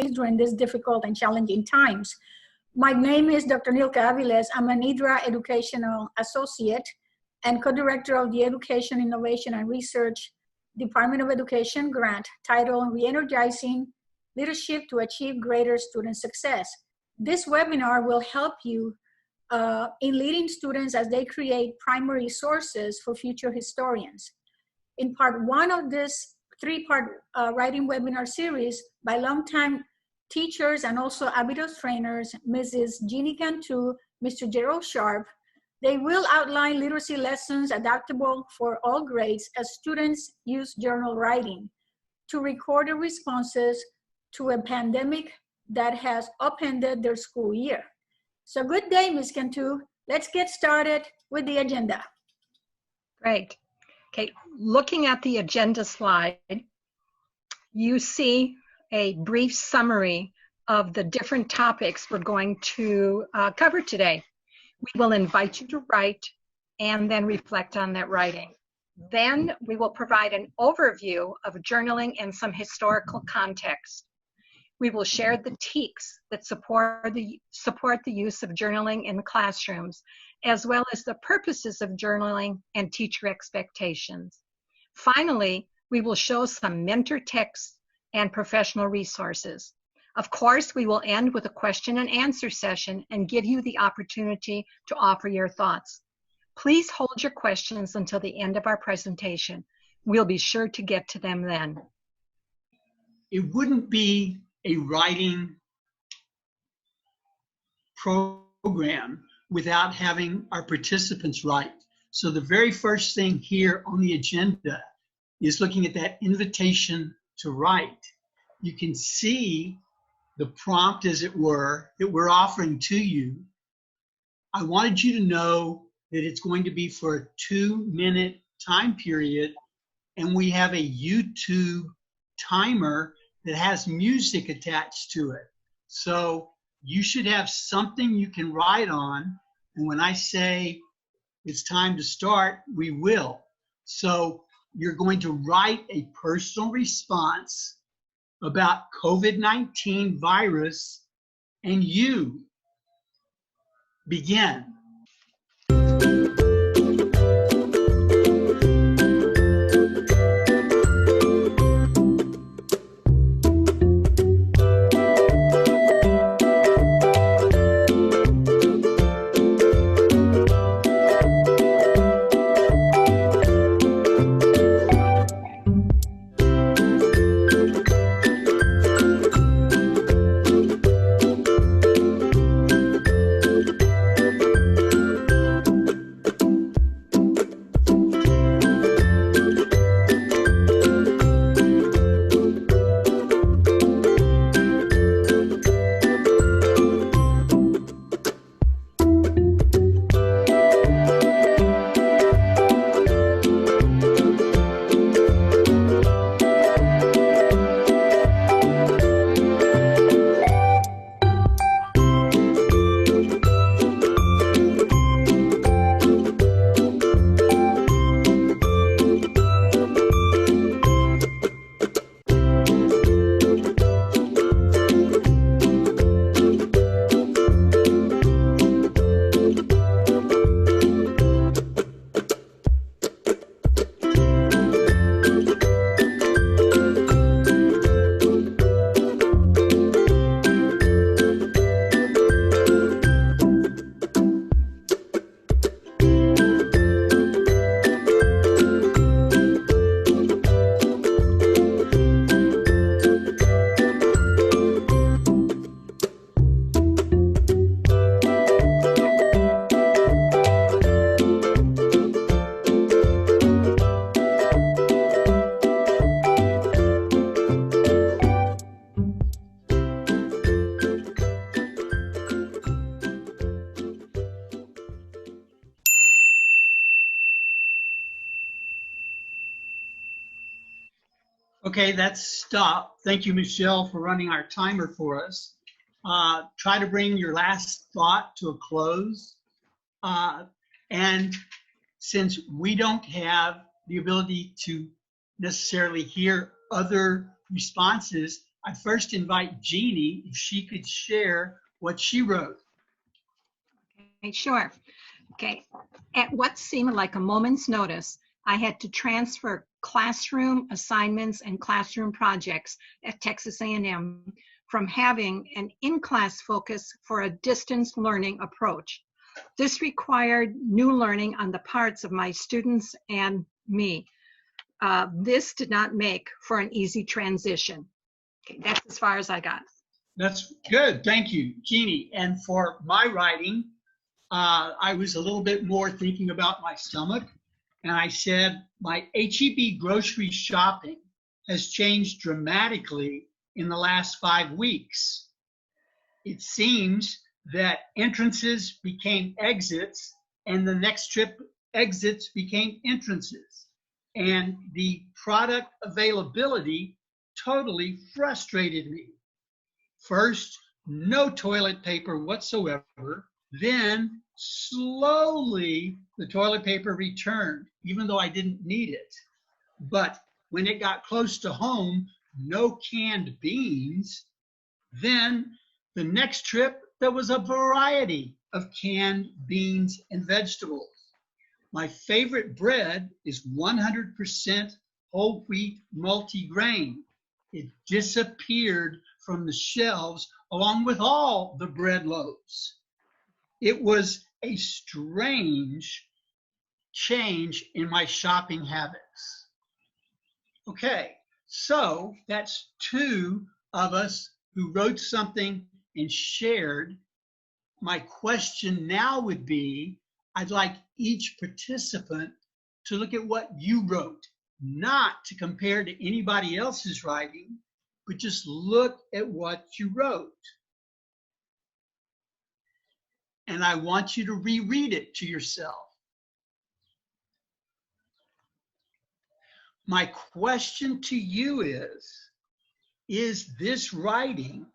during these difficult and challenging times. My name is Dr. Nilka Aviles. I'm an IDRA Educational Associate and co-director of the Education, Innovation, and Research Department of Education grant titled Re-Energizing Leadership to Achieve Greater Student Success. This webinar will help you in leading students as they create primary sources for future historians. In part one of this three-part writing webinar series by longtime teachers and also Abydos trainers, Mrs. Jeannie Cantu, Mr. Gerald Sharp, they will outline literacy lessons adaptable for all grades as students use journal writing to record their responses to a pandemic that has upended their school year. So good day, Ms. Cantu. Let's get started with the agenda. Great. Okay, looking at the agenda slide, you see a brief summary of the different topics we're going to cover today. We will invite you to write and then reflect on that writing. Then we will provide an overview of journaling and some historical context. We will share the TEKs that support the use of journaling in classrooms, as well as the purposes of journaling and teacher expectations. Finally, we will show some mentor texts and professional resources. Of course, we will end with a question and answer session and give you the opportunity to offer your thoughts. Please hold your questions until the end of our presentation. We'll be sure to get to them then. It wouldn't be a writing program without having our participants write. So the very first thing here on the agenda is looking at that invitation to write. You can see the prompt, as it were, that we're offering to you. I wanted you to know that it's going to be for a 2-minute time period, and we have a YouTube timer that has music attached to it. So you should have something you can write on, and when I say it's time to start, we will. So you're going to write a personal response about COVID-19 virus, and you begin. Okay, that's stop. Thank you, Michelle, for running our timer for us. Try to bring your last thought to a close. And since we don't have the ability to necessarily hear other responses, I first invite Jeannie if she could share what she wrote. Okay, sure. Okay. At what seemed like a moment's notice, I had to transfer classroom assignments and classroom projects at Texas A&M from having an in-class focus for a distance learning approach. This required new learning on the parts of my students and me. This did not make for an easy transition. Okay, that's as far as I got. That's good. Thank you, Jeannie. And for my writing, I was a little bit more thinking about my stomach. And I said, my HEB grocery shopping has changed dramatically in the last 5 weeks. It seems that entrances became exits, and the next trip exits became entrances. And the product availability totally frustrated me. First, no toilet paper whatsoever. Then slowly the toilet paper returned, even though I didn't need it. But when it got close to home, no canned beans. Then the next trip, there was a variety of canned beans and vegetables. My favorite bread is 100% whole wheat multi-grain. It disappeared from the shelves along with all the bread loaves. It was a strange change in my shopping habits. Okay, so that's 2 of us who wrote something and shared. My question now would be, I'd like each participant to look at what you wrote, not to compare to anybody else's writing, but just look at what you wrote. And I want you to reread it to yourself. My question to you is this writing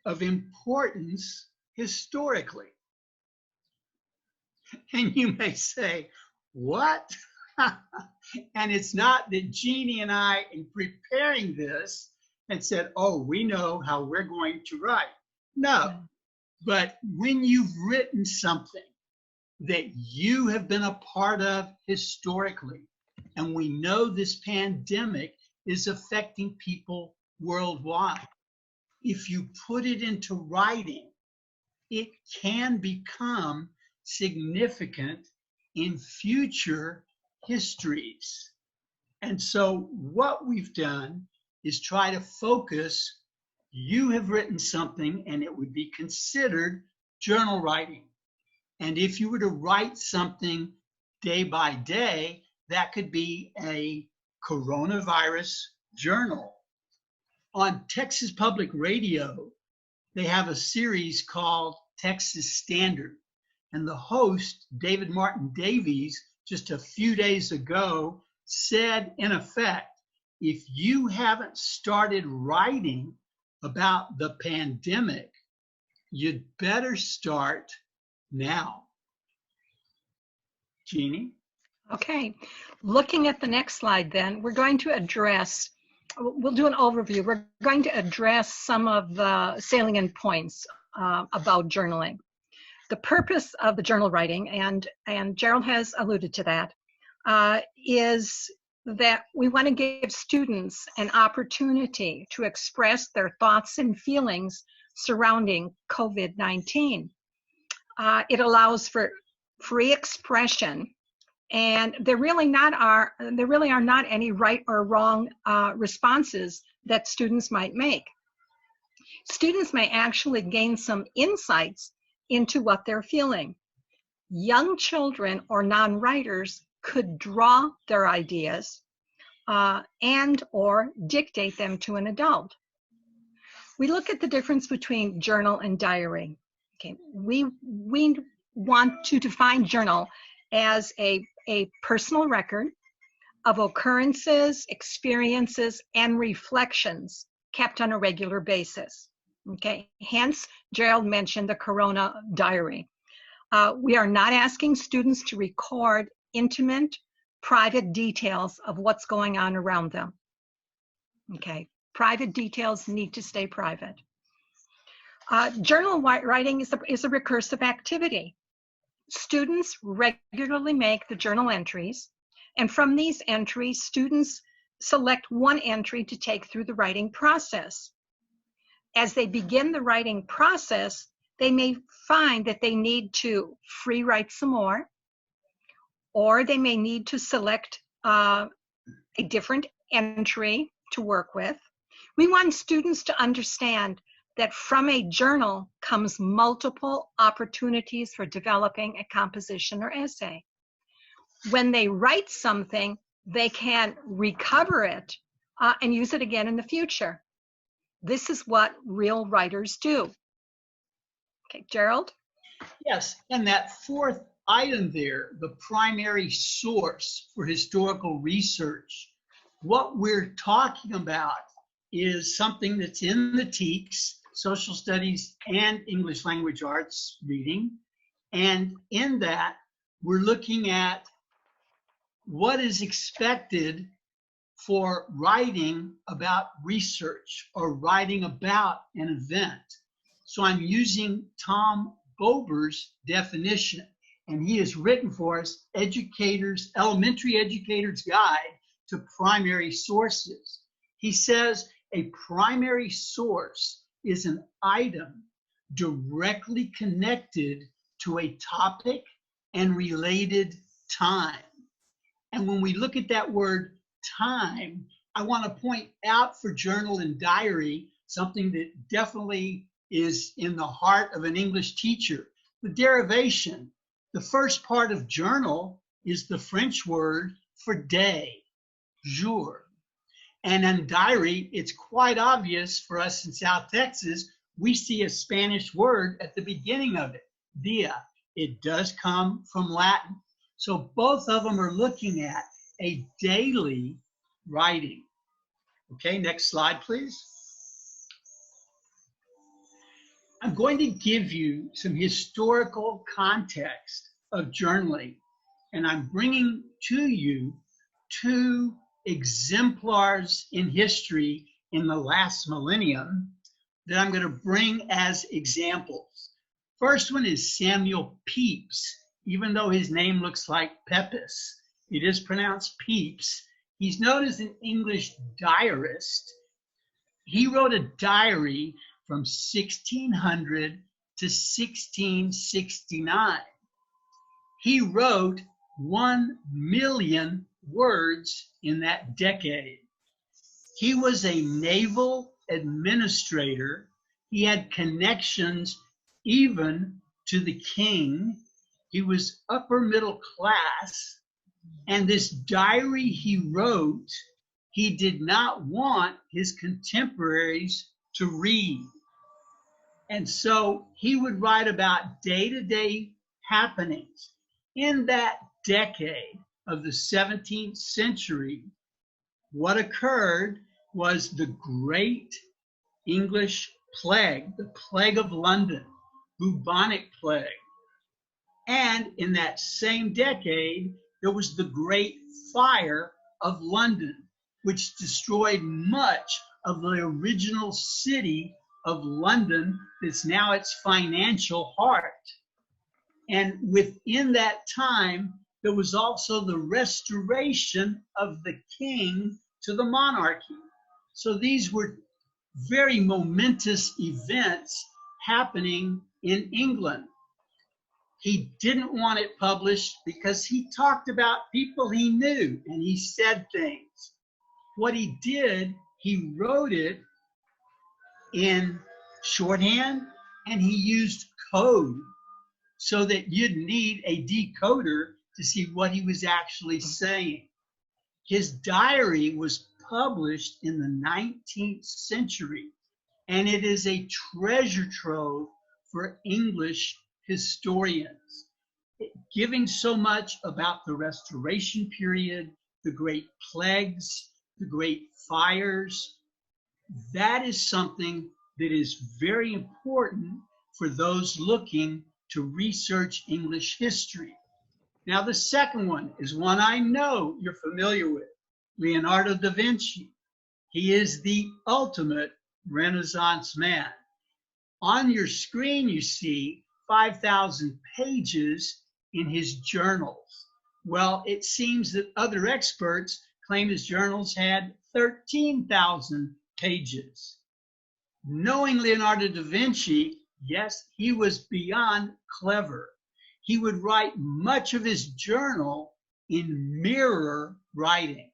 of importance historically? And you may say, what? And it's not that Jeannie and I, in preparing this, had said, oh, we know how we're going to write. No, but when you've written something that you have been a part of historically, and we know this pandemic is affecting people worldwide, if you put it into writing, it can become significant in future histories. And so what we've done is try to focus. You have written something and it would be considered journal writing. And if you were to write something day by day, that could be a coronavirus journal. On Texas Public Radio, they have a series called Texas Standard. And the host, David Martin Davies, just a few days ago said, in effect, if you haven't started writing about the pandemic, you'd better start now. Jeannie? Okay, looking at the next slide then, we're going to address, we'll do an overview. We're going to address some of the salient points about journaling. The purpose of the journal writing, and Gerald has alluded to that, is that we want to give students an opportunity to express their thoughts and feelings surrounding COVID-19. It allows for free expression, and there really are not any right or wrong responses that students might make. Students may actually gain some insights into what they're feeling. Young children or non-writers could draw their ideas and or dictate them to an adult. We look at the difference between journal and diary. Okay, we want to define journal as a personal record of occurrences, experiences, and reflections kept on a regular basis. Okay, hence Gerald mentioned the Corona diary. We are not asking students to record intimate, private details of what's going on around them. Okay, Private details need to stay private. Journal writing is a recursive activity. Students regularly make the journal entries, and from these entries, students select one entry to take through the writing process. As they begin the writing process, they may find that they need to free write some more, or they may need to select a different entry to work with. We want students to understand that from a journal comes multiple opportunities for developing a composition or essay. When they write something, they can recover it and use it again in the future. This is what real writers do. Okay, Gerald? Yes, and that fourth item there, the primary source for historical research, what we're talking about is something that's in the TEKS, Social Studies and English Language Arts reading. And in that, we're looking at what is expected for writing about research or writing about an event. So I'm using Tom Bober's definition, and he has written for us Elementary Educator's Guide to Primary Sources. He says a primary source is an item directly connected to a topic and related time. And when we look at that word time, I want to point out for journal and diary something that definitely is in the heart of an English teacher. The derivation. The first part of journal is the French word for day, jour. And in diary, it's quite obvious for us in South Texas, we see a Spanish word at the beginning of it, dia. It does come from Latin. So both of them are looking at a daily writing. Okay, next slide, please. I'm going to give you some historical context of journaling, and I'm bringing to you two exemplars in history in the last millennium that I'm going to bring as examples. First one is Samuel Pepys. Even though his name looks like Pepys, it is pronounced Pepys. He's known as an English diarist. He wrote a diary from 1600 to 1669. He wrote 1 million words in that decade. He was a naval administrator. He had connections even to the king. He was upper middle class. And this diary he wrote, he did not want his contemporaries to read. And so he would write about day-to-day happenings. In that decade of the 17th century, what occurred was the Great English Plague, the Plague of London, bubonic plague. And in that same decade, there was the Great Fire of London, which destroyed much of the original city of London that's now its financial heart. And within that time, there was also the restoration of the king to the monarchy. So these were very momentous events happening in England. He didn't want it published because he talked about people he knew and he said things. What he did, he wrote it in shorthand and he used code so that you'd need a decoder to see what he was actually saying. His diary was published in the 19th century, and it is a treasure trove for English historians, giving so much about the Restoration period, the great plagues, the great fires. That is something that is very important for those looking to research English history. Now, the second one is one I know you're familiar with, Leonardo da Vinci. He is the ultimate Renaissance man. On your screen, you see 5,000 pages in his journals. Well, it seems that other experts claim his journals had 13,000 pages. Knowing Leonardo da Vinci, yes, he was beyond clever. He would write much of his journal in mirror writing.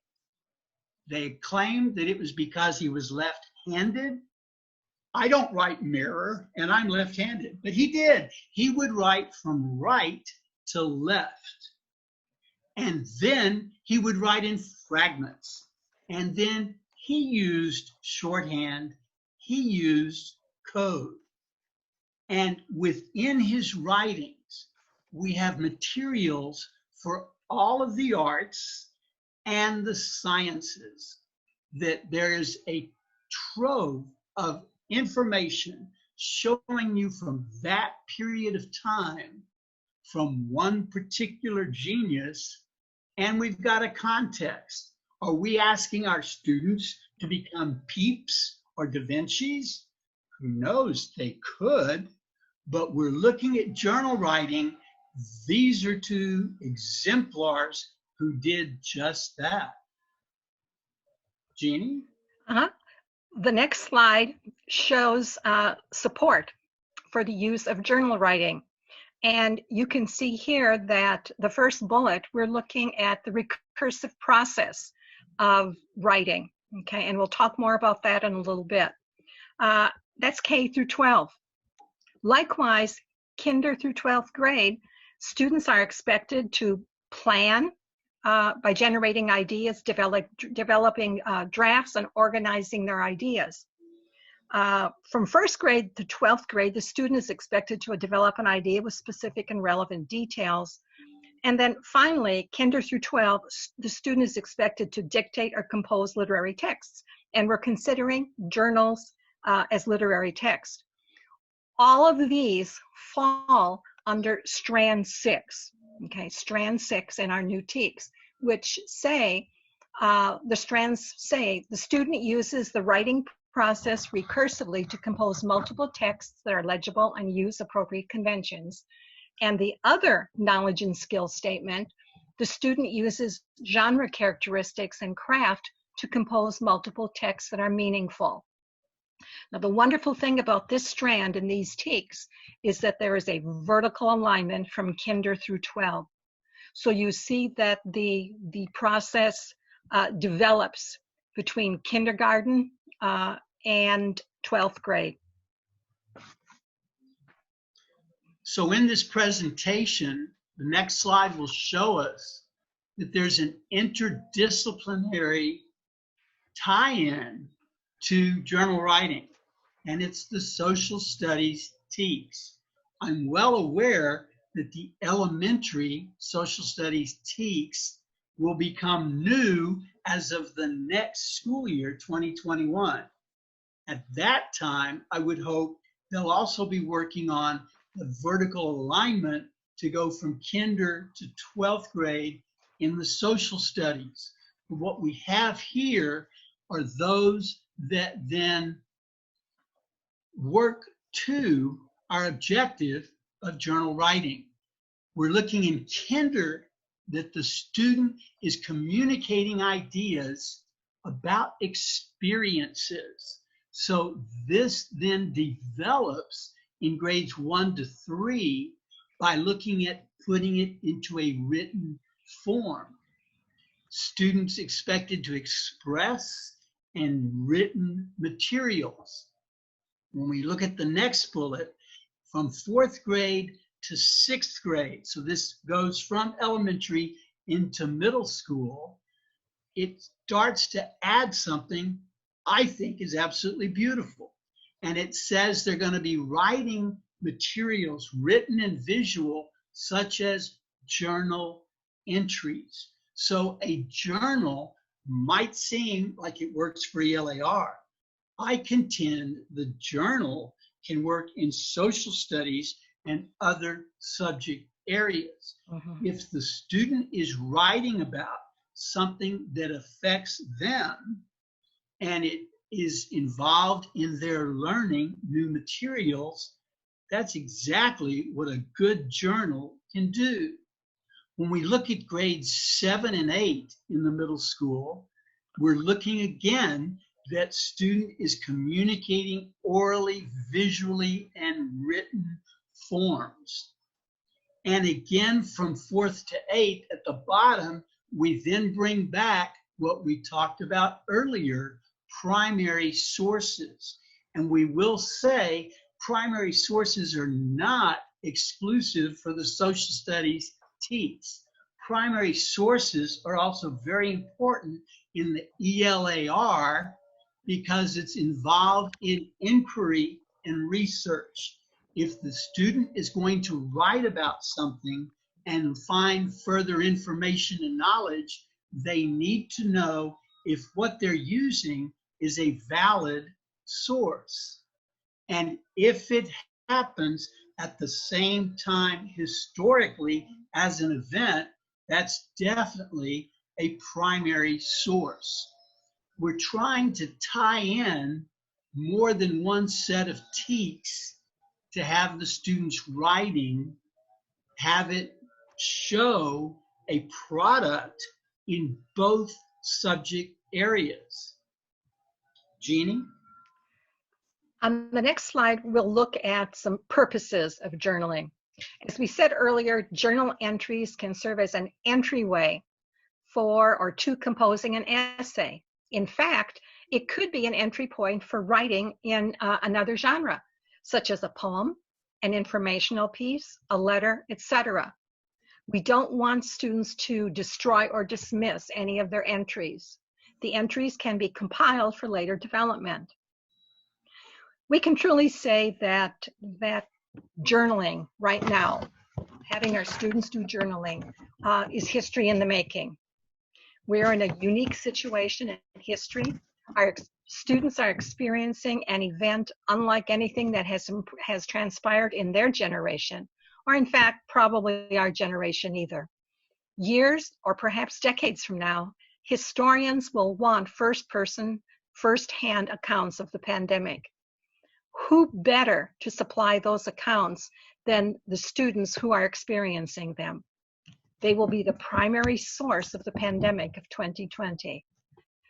They claimed that it was because he was left-handed. I don't write mirror, and I'm left-handed, but he did. He would write from right to left. And then he would write in fragments. And then he used shorthand. He used code. And within his writings, we have materials for all of the arts and the sciences, that there is a trove of information showing you from that period of time, from one particular genius, and we've got a context. Are we asking our students to become Pepys or Da Vinci's? Who knows, they could, but we're looking at journal writing. These are two exemplars who did just that. Jeannie? The next slide shows support for the use of journal writing. And you can see here that the first bullet, we're looking at the recursive process of writing, okay? And we'll talk more about that in a little bit. That's K through 12. Likewise, kinder through 12th grade, students are expected to plan by generating ideas, developing drafts, and organizing their ideas. From first grade to 12th grade, the student is expected to develop an idea with specific and relevant details. And then finally, kinder through 12, the student is expected to dictate or compose literary texts. And we're considering journals as literary text. All of these fall under strand 6, okay, strand 6 in our new TEKS, which say, the strands say, the student uses the writing process recursively to compose multiple texts that are legible and use appropriate conventions. And the other knowledge and skill statement, the student uses genre characteristics and craft to compose multiple texts that are meaningful. Now, the wonderful thing about this strand in these TEKS is that there is a vertical alignment from kinder through 12. So you see that the process develops between kindergarten and 12th grade. So in this presentation, the next slide will show us that there's an interdisciplinary tie-in to journal writing, and it's the social studies TEKS. I'm well aware that the elementary social studies TEKS will become new as of the next school year, 2021. At that time, I would hope they'll also be working on the vertical alignment to go from kinder to 12th grade in the social studies. But what we have here are those that then work to our objective of journal writing. We're looking in kinder that the student is communicating ideas about experiences. So this then develops in grades 1 to 3 by looking at putting it into a written form. Students expected to express and written materials. When we look at the next bullet, from 4th grade to 6th grade, so this goes from elementary into middle school, it starts to add something I think is absolutely beautiful. And it says they're going to be writing materials, written and visual, such as journal entries. So a journal might seem like it works for ELAR. I contend the journal can work in social studies and other subject areas. If the student is writing about something that affects them, and it is involved in their learning new materials, that's exactly what a good journal can do. When we look at grades 7 and 8 in the middle school, we're looking again that student is communicating orally, visually, and written forms. And again, from 4th to 8th at the bottom, we then bring back what we talked about earlier, primary sources. And we will say primary sources are not exclusive for the social studies TEKS. Primary sources are also very important in the ELAR because it's involved in inquiry and research. If the student is going to write about something and find further information and knowledge, they need to know if what they're using is a valid source. And if it happens at the same time historically as an event, that's definitely a primary source. We're trying to tie in more than one set of TEKS to have the students writing, have it show a product in both subject areas. Jeannie? On the next slide, we'll look at some purposes of journaling. As we said earlier, journal entries can serve as an entryway for or to composing an essay. In fact, it could be an entry point for writing in another genre, such as a poem, an informational piece, a letter, etc. We don't want students to destroy or dismiss any of their entries. The entries can be compiled for later development. We can truly say that journaling right now, having our students do journaling, is history in the making. We're in a unique situation in history. Our students are experiencing an event unlike anything that has transpired in their generation, or in fact, probably our generation either. Years or perhaps decades from now, historians will want first-hand accounts of the pandemic. Who better to supply those accounts than the students who are experiencing them? They will be the primary source of the pandemic of 2020.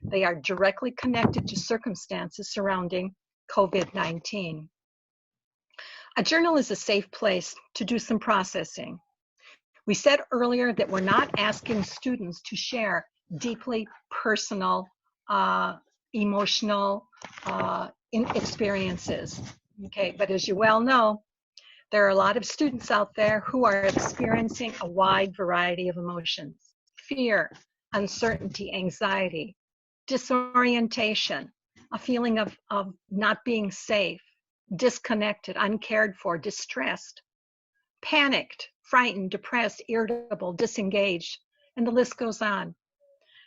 They are directly connected to circumstances surrounding COVID-19. A journal is a safe place to do some processing. We said earlier that we're not asking students to share deeply personal, emotional experiences. Okay, but as you well know, there are a lot of students out there who are experiencing a wide variety of emotions: fear, uncertainty, anxiety, disorientation, a feeling of not being safe, disconnected, uncared for, distressed, panicked, frightened, depressed, irritable, disengaged, and the list goes on.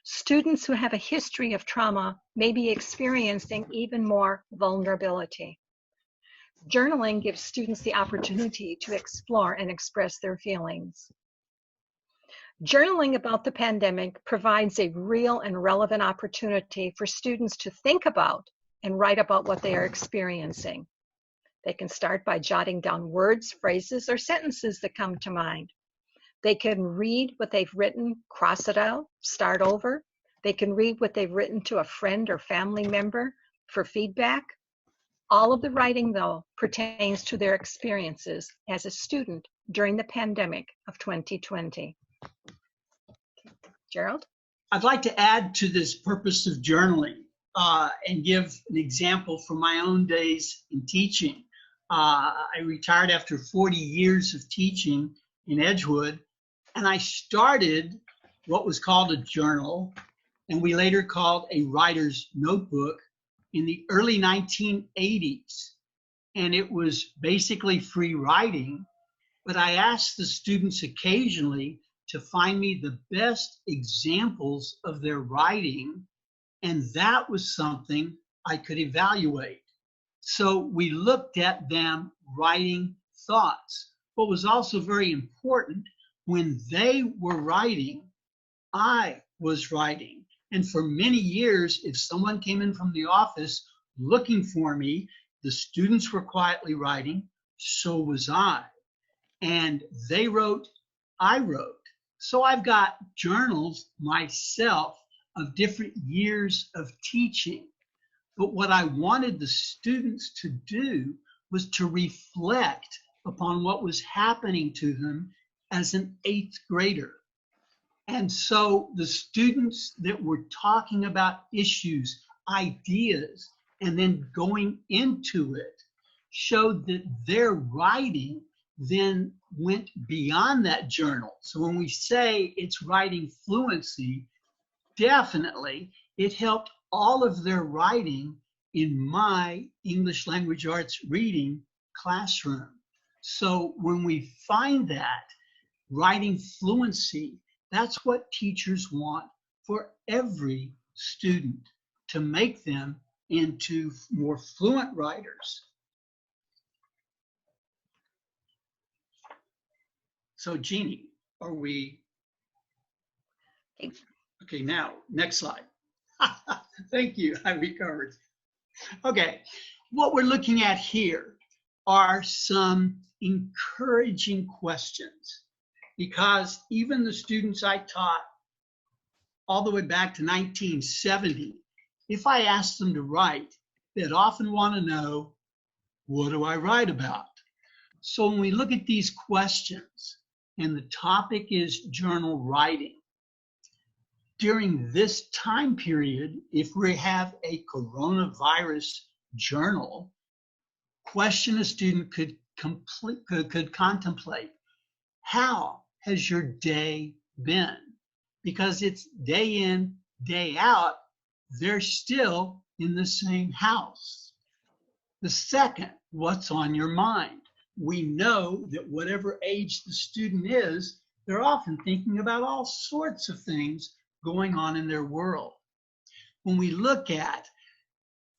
Students who have a history of trauma may be experiencing even more vulnerability. Journaling gives students the opportunity to explore and express their feelings. Journaling about the pandemic provides a real and relevant opportunity for students to think about and write about what they are experiencing. They can start by jotting down words, phrases, or sentences that come to mind. They can read what they've written, cross it out, start over. They can read what they've written to a friend or family member for feedback. All of the writing, though, pertains to their experiences as a student during the pandemic of 2020. Gerald? I'd like to add to this purpose of journaling and give an example from my own days in teaching. I retired after 40 years of teaching in Edgewood, and I started what was called a journal, and we later called a writer's notebook, in the early 1980s. And it was basically free writing, but I asked the students occasionally to find me the best examples of their writing, and that was something I could evaluate. So we looked at them writing thoughts. What was also very important, when they were writing, I was writing. And for many years, if someone came in from the office looking for me, the students were quietly writing, so was I. And they wrote, I wrote. So I've got journals myself of different years of teaching. But what I wanted the students to do was to reflect upon what was happening to them as an 8th grader. And so the students that were talking about issues, ideas, and then going into it showed that their writing then went beyond that journal. So when we say it's writing fluency, definitely it helped all of their writing in my English language arts reading classroom. So when we find that writing fluency, that's what teachers want for every student, to make them into more fluent writers. So Jeannie, are we? Okay, now, next slide. Thank you, I recovered. Okay, what we're looking at here are some encouraging questions, because even the students I taught all the way back to 1970, if I asked them to write, they'd often want to know, what do I write about? So when we look at these questions, and the topic is journal writing, during this time period, if we have a coronavirus journal, question a student could contemplate, how has your day been? Because it's day in, day out, they're still in the same house. The second, what's on your mind? We know that whatever age the student is, they're often thinking about all sorts of things going on in their world. When we look at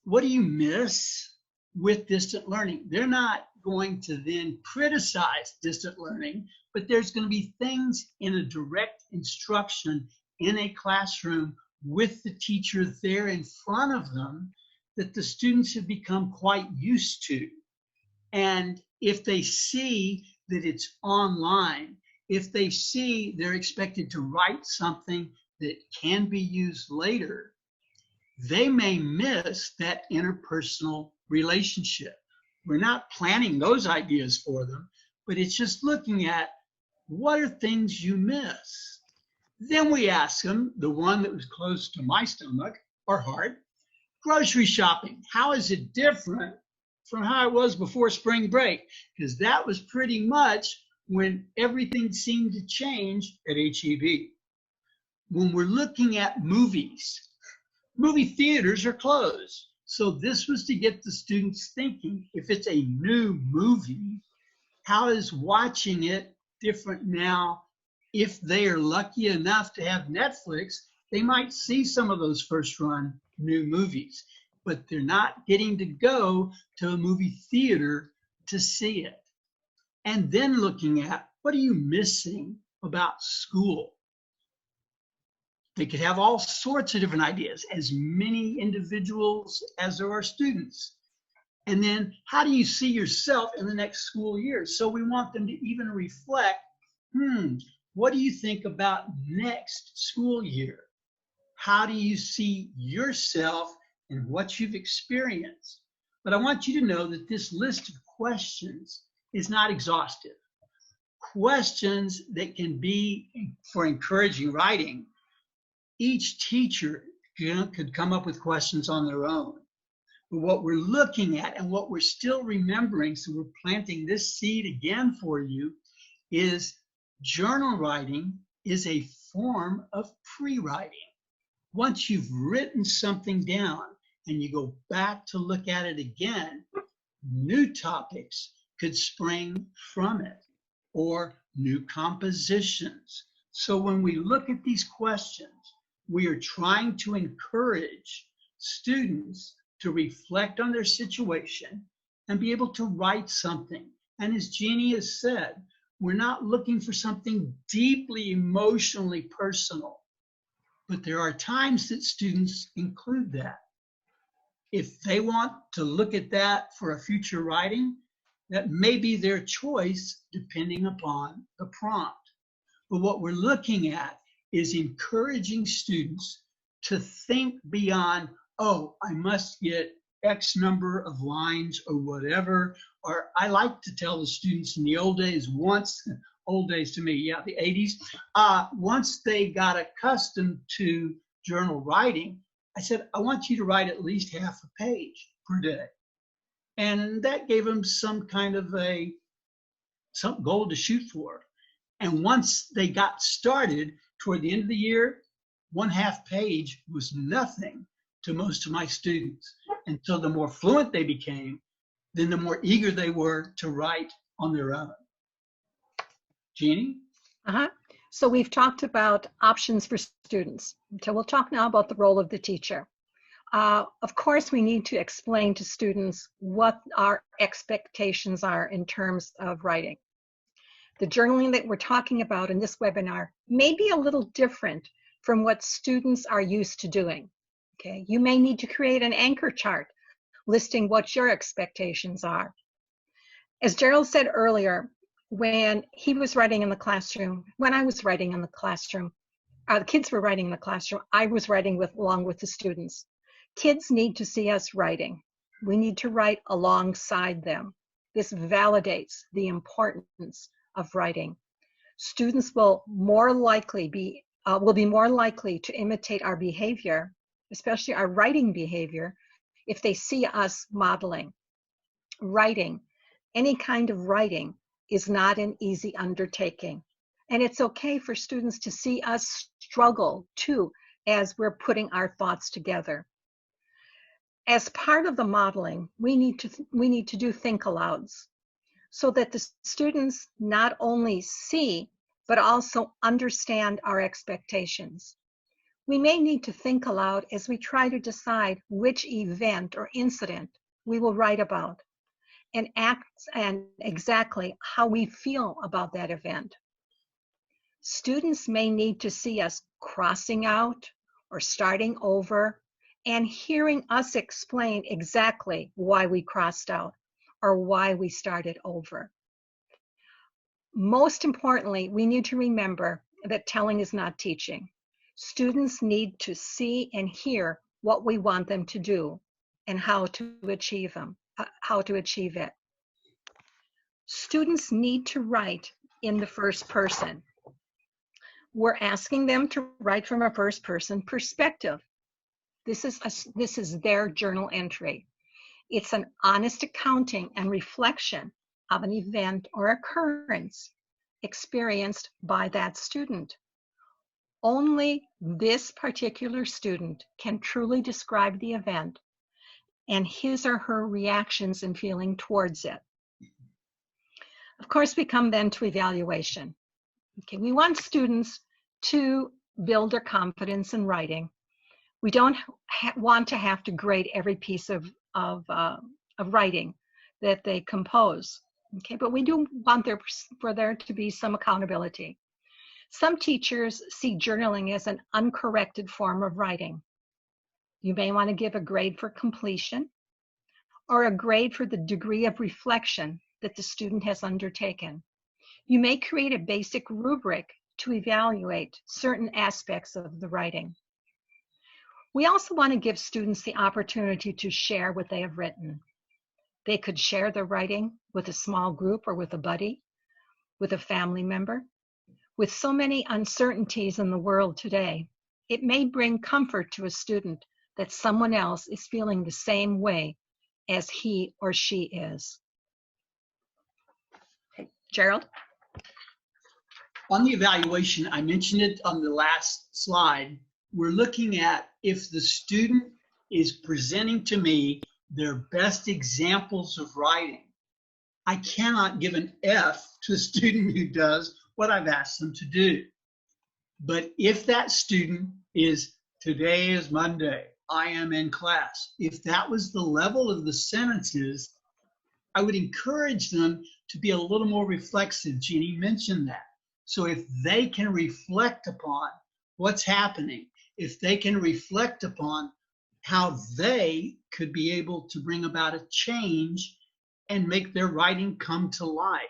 what do you miss with distant learning, they're not going to then criticize distant learning, but there's going to be things in a direct instruction in a classroom with the teacher there in front of them that the students have become quite used to. And if they see that it's online, if they see they're expected to write something that can be used later, they may miss that interpersonal relationship. We're not planning those ideas for them, but it's just looking at what are things you miss. Then we ask them, the one that was close to my stomach or heart, grocery shopping. How is it different from how it was before spring break? Because that was pretty much when everything seemed to change at HEB. When we're looking at movies, movie theaters are closed. So this was to get the students thinking, if it's a new movie, how is watching it different now? If they are lucky enough to have Netflix, they might see some of those first run new movies, but they're not getting to go to a movie theater to see it. And then looking at, what are you missing about school? They could have all sorts of different ideas, as many individuals as there are students. And then how do you see yourself in the next school year? So we want them to even reflect, what do you think about next school year? How do you see yourself and what you've experienced? But I want you to know that this list of questions is not exhaustive. Questions that can be for encouraging writing. Each teacher could come up with questions on their own. But what we're looking at and what we're still remembering, so we're planting this seed again for you, is journal writing is a form of pre-writing. Once you've written something down and you go back to look at it again, new topics could spring from it, or new compositions. So when we look at these questions, we are trying to encourage students to reflect on their situation and be able to write something. And as Jeannie has said, we're not looking for something deeply emotionally personal. But there are times that students include that. If they want to look at that for a future writing, that may be their choice depending upon the prompt. But what we're looking at is encouraging students to think beyond, oh, I must get X number of lines or whatever. Or I like to tell the students in the old days, old days to me, yeah, the 80s, once they got accustomed to journal writing, I said, I want you to write at least half a page per day. And that gave them some kind of some goal to shoot for. And once they got started, toward the end of the year, 1/2 page was nothing to most of my students. And so the more fluent they became, then the more eager they were to write on their own. Jeannie? So we've talked about options for students. So we'll talk now about the role of the teacher. Of course, we need to explain to students what our expectations are in terms of writing. The journaling that we're talking about in this webinar may be a little different from what students are used to doing. Okay, you may need to create an anchor chart listing what your expectations are. As Gerald said earlier, when he was writing in the classroom, when I was writing in the classroom, the kids were writing in the classroom, I was writing along with the students. Kids need to see us writing. We need to write alongside them. This validates the importance of writing. Students will be more likely to imitate our behavior, especially our writing behavior, if they see us modeling. Writing, any kind of writing, is not an easy undertaking. And it's okay for students to see us struggle too as we're putting our thoughts together. As part of the modeling, we need to do think alouds so that the students not only see, but also understand our expectations. We may need to think aloud as we try to decide which event or incident we will write about and exactly how we feel about that event. Students may need to see us crossing out or starting over and hearing us explain exactly why we crossed out or why we started over. Most importantly, we need to remember that telling is not teaching. Students need to see and hear what we want them to do and how to achieve it. Students need to write in the first person. We're asking them to write from a first person perspective. This is their journal entry. It's an honest accounting and reflection of an event or occurrence experienced by that student. Only this particular student can truly describe the event and his or her reactions and feeling towards it. Of course, we come then to evaluation. Okay, we want students to build their confidence in writing. We don't want to have to grade every piece of writing that they compose. Okay, but we do want for there to be some accountability. Some teachers see journaling as an uncorrected form of writing. You may want to give a grade for completion or a grade for the degree of reflection that the student has undertaken. You may create a basic rubric to evaluate certain aspects of the writing. We also want to give students the opportunity to share what they have written. They could share their writing with a small group or with a buddy, with a family member. With so many uncertainties in the world today, it may bring comfort to a student that someone else is feeling the same way as he or she is. Okay, Gerald? On the evaluation, I mentioned it on the last slide. We're looking at if the student is presenting to me their best examples of writing. I cannot give an F to a student who does what I've asked them to do. But if that student is, today is Monday, I am in class, if that was the level of the sentences, I would encourage them to be a little more reflexive. Jeannie mentioned that. So if they can reflect upon what's happening, if they can reflect upon how they could be able to bring about a change and make their writing come to life.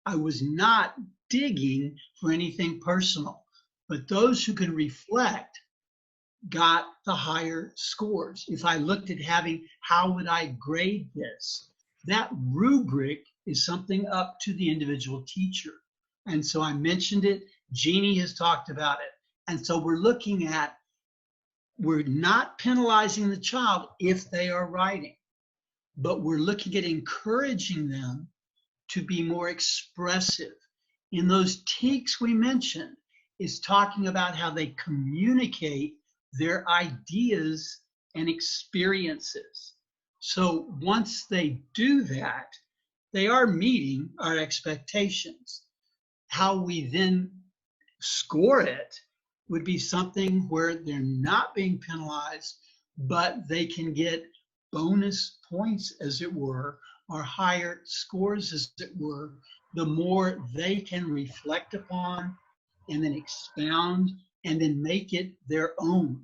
I was not digging for anything personal, but those who could reflect got the higher scores. If I looked at having, how would I grade this? That rubric is something up to the individual teacher. And so I mentioned it, Jeannie has talked about it. And so we're looking at, we're not penalizing the child if they are writing, but we're looking at encouraging them to be more expressive. In those TEKs we mentioned, is talking about how they communicate their ideas and experiences. So once they do that, they are meeting our expectations. How we then score it would be something where they're not being penalized, but they can get bonus points, as it were, or higher scores, as it were, the more they can reflect upon and then expound and then make it their own.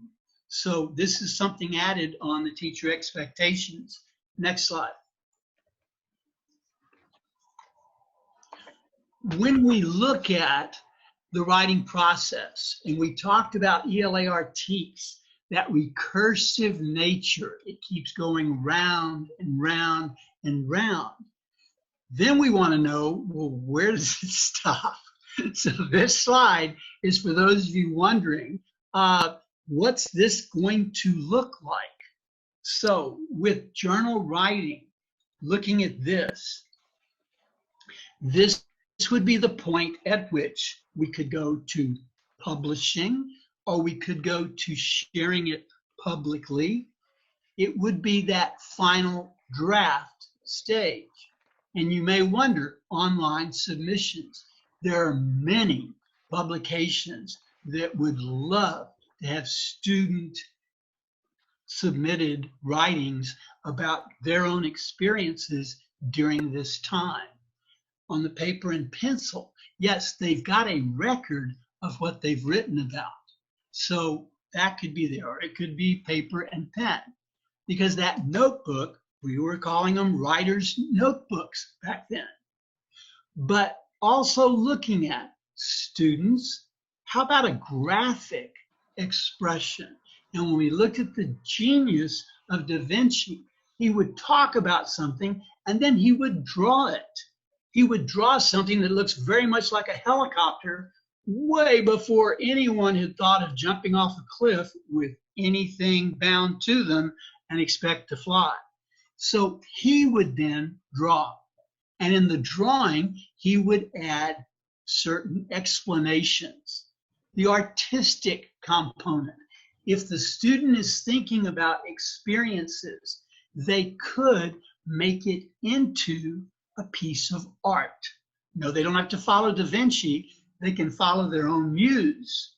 So this is something added on the teacher expectations. Next slide. When we look at the writing process, and we talked about ELAR TEKs, that recursive nature, it keeps going round and round and round. Then we want to know, well, where does it stop? So this slide is for those of you wondering, what's this going to look like? So with journal writing, looking at this would be the point at which we could go to publishing, or we could go to sharing it publicly. It would be that final draft stage. And you may wonder, online submissions. There are many publications that would love to have student submitted writings about their own experiences during this time. On the paper and pencil, yes, they've got a record of what they've written about. So that could be there, or it could be paper and pen, because that notebook, we were calling them writers' notebooks back then. But also looking at students, how about a graphic expression? And when we looked at the genius of Da Vinci, he would talk about something and then he would draw it. He would draw something that looks very much like a helicopter way before anyone had thought of jumping off a cliff with anything bound to them and expect to fly. So he would then draw. And in the drawing, he would add certain explanations. The artistic component. If the student is thinking about experiences, they could make it into a piece of art. No, they don't have to follow Da Vinci. They can follow their own muse.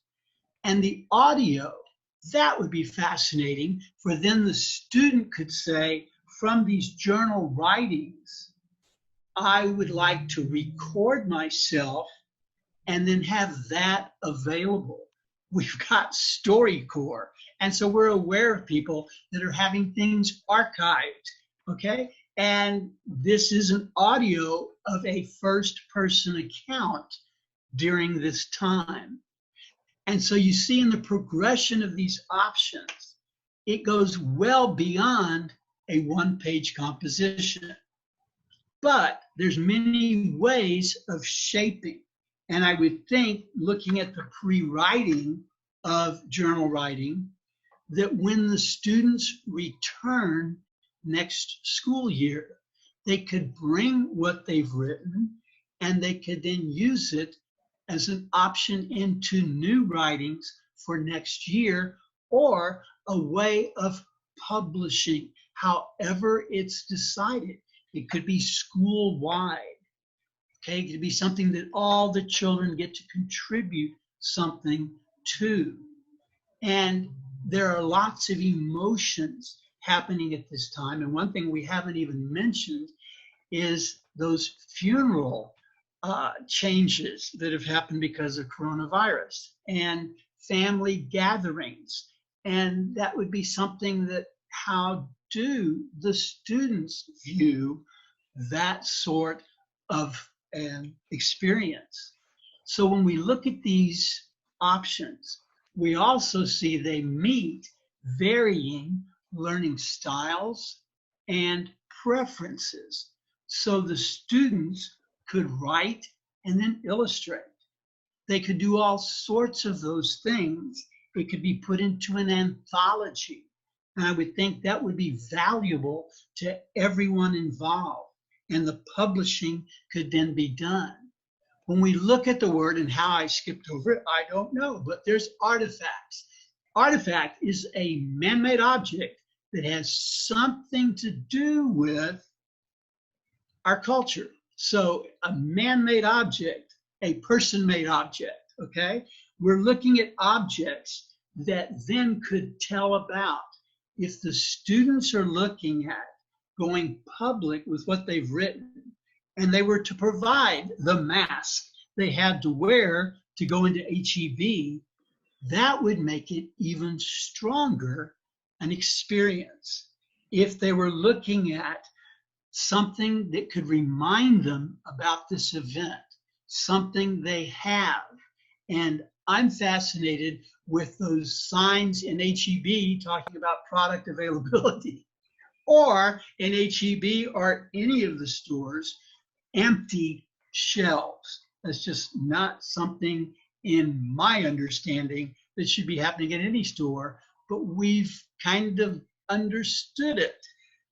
And the audio, that would be fascinating, for then the student could say, from these journal writings, I would like to record myself and then have that available. We've got StoryCorps, and so we're aware of people that are having things archived, okay? And this is an audio of a first-person account during this time. And so you see in the progression of these options, it goes well beyond a one-page composition. But there's many ways of shaping. And I would think, looking at the pre-writing of journal writing, that when the students return next school year, they could bring what they've written and they could then use it as an option into new writings for next year, or a way of publishing, however it's decided. It could be school-wide. Okay, it could be something that all the children get to contribute something to. And there are lots of emotions happening at this time. And one thing we haven't even mentioned is those funeral changes that have happened because of coronavirus. And family gatherings. And that would be something that, how do the students view that sort of an experience? So when we look at these options, we also see they meet varying learning styles and preferences. So the students could write and then illustrate. They could do all sorts of those things. It could be put into an anthology. And I would think that would be valuable to everyone involved. And the publishing could then be done. When we look at the word, and how I skipped over it, I don't know, but there's artifacts. Artifact is a man-made object that has something to do with our culture. So a man-made object, a person-made object, okay? We're looking at objects that then could tell about, if the students are looking at going public with what they've written, and they were to provide the mask they had to wear to go into HEB, that would make it even stronger an experience. If they were looking at something that could remind them about this event, something they have. And I'm fascinated with those signs in HEB talking about product availability, or in HEB or any of the stores, empty shelves. That's just not something in my understanding that should be happening in any store, but we've kind of understood it.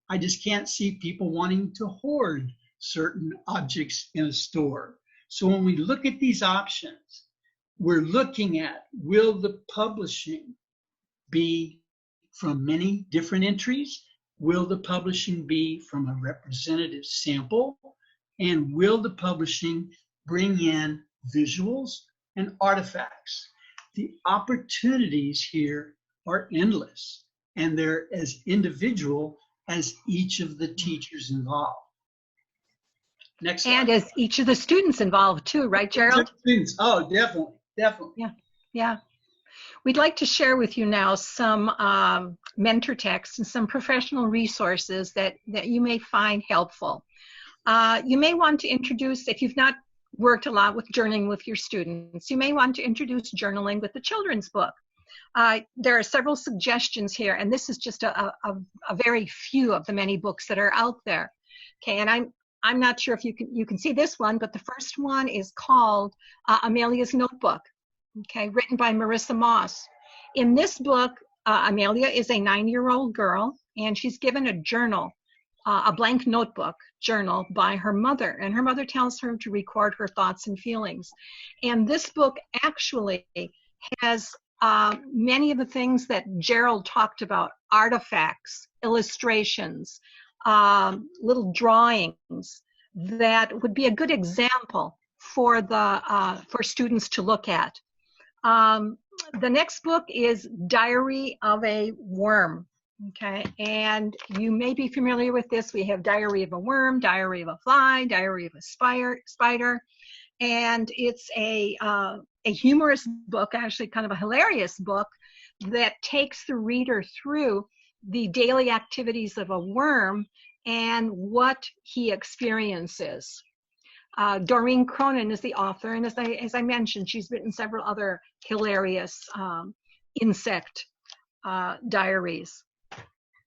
I just can't see people wanting to hoard certain objects in a store. So when we look at these options, we're looking at, will the publishing be from many different entries? Will the publishing be from a representative sample? And will the publishing bring in visuals and artifacts? The opportunities here are endless, and they're as individual as each of the teachers involved. Next slide. And as each of the students involved too, right, Gerald? Students. Oh, definitely, definitely. Yeah, yeah. We'd like to share with you now some mentor texts and some professional resources that you may find helpful. You may want to introduce, if you've not worked a lot with journaling with your students, you may want to introduce journaling with the children's book. There are several suggestions here, and this is just a very few of the many books that are out there. Okay, and I'm not sure if you can see this one, but the first one is called Amelia's Notebook. Okay, written by Marissa Moss. In this book, Amelia is a 9-year-old girl, and she's given a journal, a blank notebook journal by her mother, and her mother tells her to record her thoughts and feelings. And this book actually has many of the things that Gerald talked about: artifacts, illustrations, little drawings that would be a good example for students to look at. The next book is Diary of a Worm. Okay, and you may be familiar with this. We have Diary of a Worm, Diary of a Fly, Diary of a Spider, and it's a humorous book, actually kind of a hilarious book, that takes the reader through the daily activities of a worm and what he experiences. Doreen Cronin is the author, and as I mentioned, she's written several other hilarious insect diaries.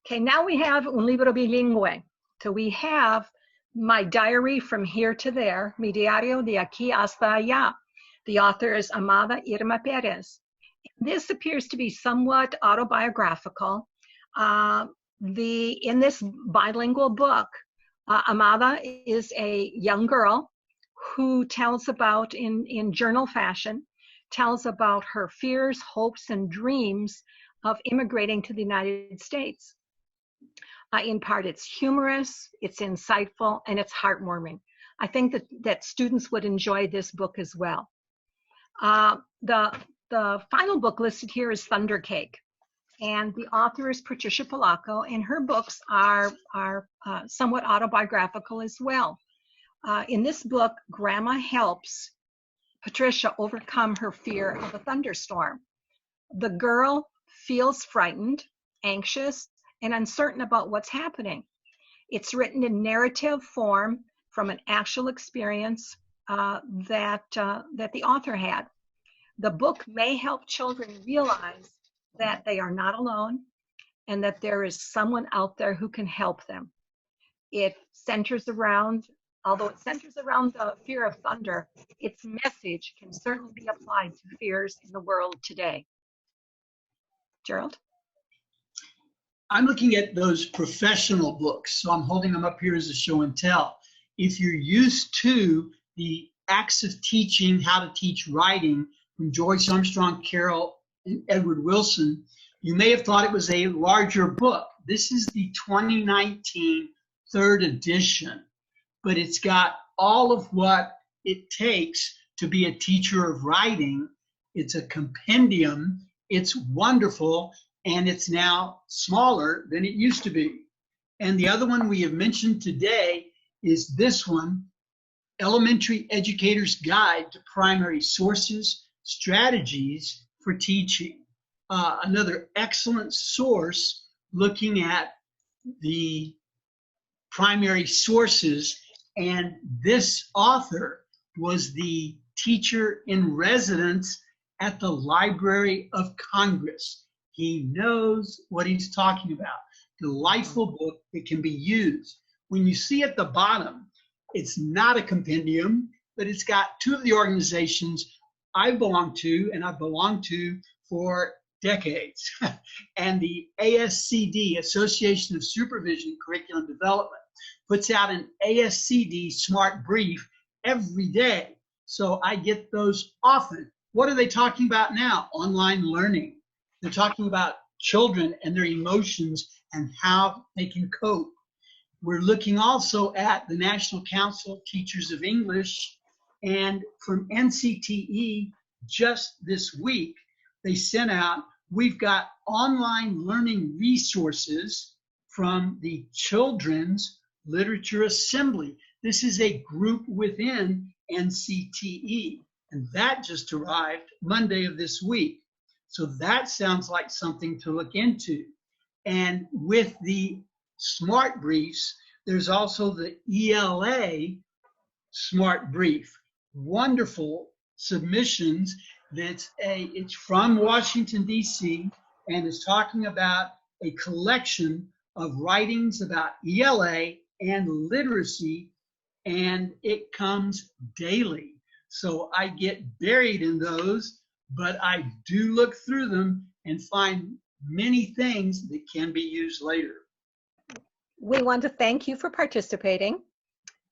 Okay, now we have Un Libro Bilingüe. So we have My Diary from Here to There, Mi Diario de Aquí Hasta Allá. The author is Amada Irma Perez. This appears to be somewhat autobiographical. In this bilingual book, Amada is a young girl who tells about, in journal fashion, tells about her fears, hopes, and dreams of immigrating to the United States. In part, it's humorous, it's insightful, and it's heartwarming. I think that students would enjoy this book as well. The final book listed here is Thunder Cake, and the author is Patricia Polacco, and her books are somewhat autobiographical as well. In this book, Grandma helps Patricia overcome her fear of a thunderstorm. The girl feels frightened, anxious, and uncertain about what's happening. It's written in narrative form from an actual experience that the author had. The book may help children realize that they are not alone and that there is someone out there who can help them. It centers around, although it centers around the fear of thunder, its message can certainly be applied to fears in the world today. Gerald? I'm looking at those professional books, so I'm holding them up here as a show and tell. If you're used to the Acts of Teaching, How to Teach Writing from Joyce Armstrong Carroll and Edward Wilson, you may have thought it was a larger book. This is the 2019 third edition, but it's got all of what it takes to be a teacher of writing. It's a compendium. It's wonderful, and it's now smaller than it used to be. And the other one we have mentioned today is this one, Elementary Educator's Guide to Primary Sources, Strategies for Teaching. Another excellent source looking at the primary sources. And this author was the teacher in residence at the Library of Congress. He knows what he's talking about. Delightful book that can be used. When you see at the bottom, it's not a compendium, but it's got two of the organizations I belong to and I've belonged to for decades. And the ASCD, Association of Supervision Curriculum Development, puts out an ASCD Smart Brief every day. So I get those often. What are they talking about now? Online learning. They're talking about children and their emotions and how they can cope. We're looking also at the National Council of Teachers of English, and from NCTE just this week, they sent out, we've got online learning resources from the Children's Literature Assembly. This is a group within NCTE, and that just arrived Monday of this week. So that sounds like something to look into. And with the Smart Briefs, there's also the ELA Smart Brief. Wonderful submissions. It's from Washington, D.C., and is talking about a collection of writings about ELA and literacy, and it comes daily. So I get buried in those, but I do look through them and find many things that can be used later. We want to thank you for participating,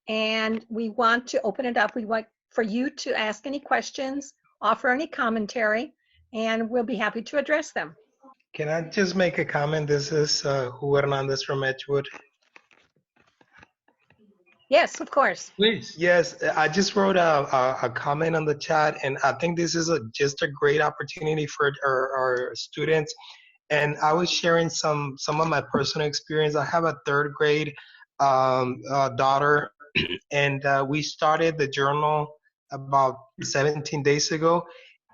and we want to open it up. We want for you to ask any questions, offer any commentary, and we'll be happy to address them. Can I just make a comment? This is Hugo Hernandez from Edgewood. Yes, of course. Please. Yes, I just wrote a comment on the chat, and I think this is just a great opportunity for our students. And I was sharing some of my personal experience. I have a third grade daughter, and we started the journal about 17 days ago.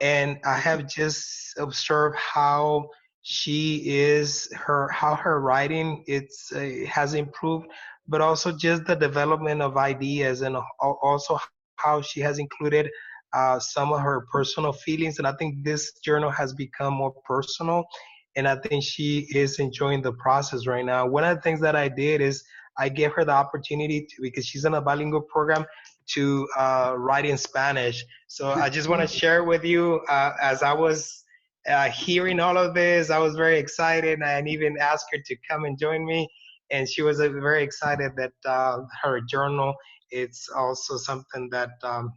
And I have just observed how she is, how her writing has improved, but also just the development of ideas, and also how she has included some of her personal feelings. And I think this journal has become more personal, and I think she is enjoying the process right now. One of the things that I did is I gave her the opportunity to, because she's in a bilingual program, to write in Spanish. So I just want to share with you, as I was hearing all of this, I was very excited, and even asked her to come and join me. And she was very excited that her journal, it's also something that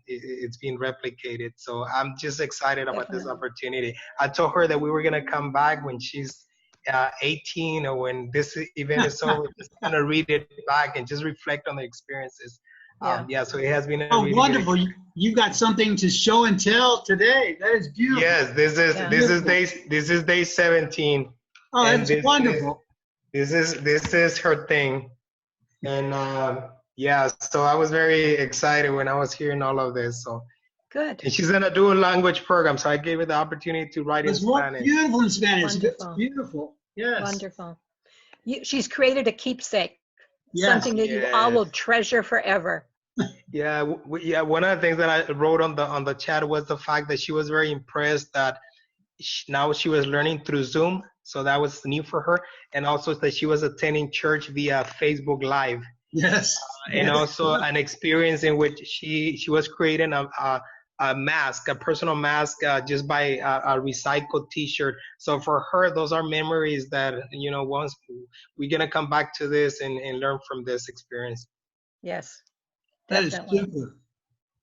it's being replicated. So I'm just excited about this opportunity. I told her that we were gonna come back when she's 18, or when this event is over, just gonna read it back and just reflect on the experiences. Yeah, so it has been a really wonderful. You've got something to show and tell today. That is beautiful. Yes, this is day 17. Oh, that's wonderful. This is her thing. And yeah, so I was very excited when I was hearing all of this. So Good. And she's in a dual language program, so I gave her the opportunity to write in It's more Spanish. beautiful in Spanish. It's Wonderful. beautiful. Yes. Wonderful. She's created a keepsake, Yes. something that you all will Yes. treasure forever. Yeah, yeah. One of the things that I wrote on the chat was the fact that she was very impressed that now she was learning through Zoom, so that was new for her, and also that she was attending church via Facebook Live, Yes. and Yes. also an experience in which she was creating a mask, a personal mask, just by a recycled T-shirt. So for her, those are memories that once we're gonna come back to this and learn from this experience. Yes, That is definitely. super.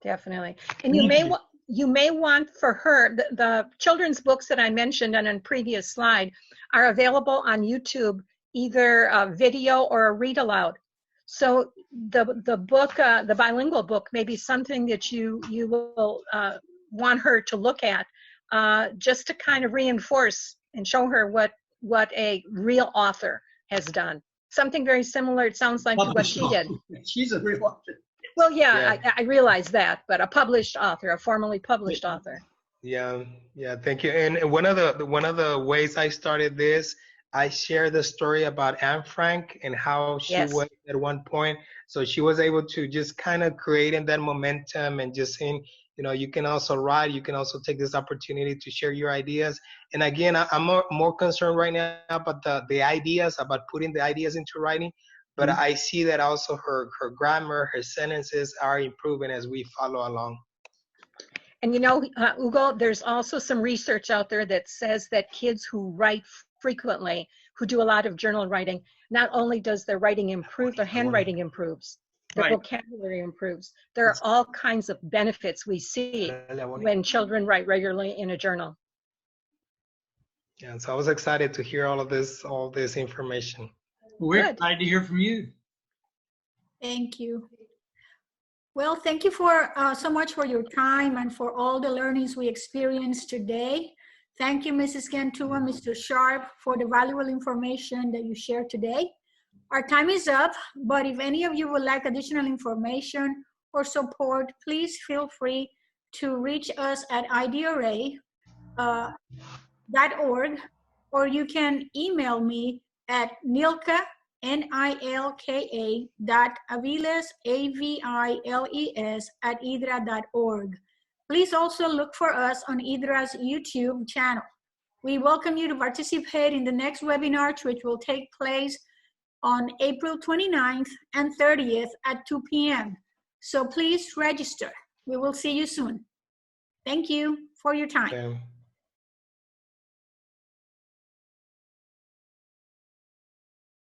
Definitely. And Thank you may want for her, the children's books that I mentioned on a previous slide are available on YouTube, either a video or a read aloud. So the book, the bilingual book, may be something that you will want her to look at, just to kind of reinforce and show her what a real author has done. Something very similar, it sounds like, to what she did. She's a real author. Well, yeah, I realize that, but a published author, a formally published author. Yeah, thank you. And one of the ways I started this, I shared the story about Anne Frank and how she Yes. was at one point. So she was able to just kind of create in that momentum and just saying, you can also write, you can also take this opportunity to share your ideas. And again, I'm more concerned right now about the ideas, about putting the ideas into writing. But I see that also her grammar, her sentences are improving as we follow along. And Hugo, there's also some research out there that says that kids who write frequently, who do a lot of journal writing, not only does their writing improve, their handwriting improves, their Right. vocabulary improves. There are all kinds of benefits we see when children write regularly in a journal. Yeah, so I was excited to hear all this information. We're Good. excited to hear from you. Thank you. Well, thank you for so much for your time and for all the learnings we experienced today. Thank you, Mrs. Cantua, Mr. Sharp, for the valuable information that you shared today. Our time is up, but if any of you would like additional information or support, please feel free to reach us at IDRA.org, or you can email me at Nilka, NILKA .Aviles, AVILES @IDRA.org. Please also look for us on IDRA's YouTube channel. We welcome you to participate in the next webinar, which will take place on April 29th and 30th at 2 p.m. So please register. We will see you soon. Thank you for your time. Okay.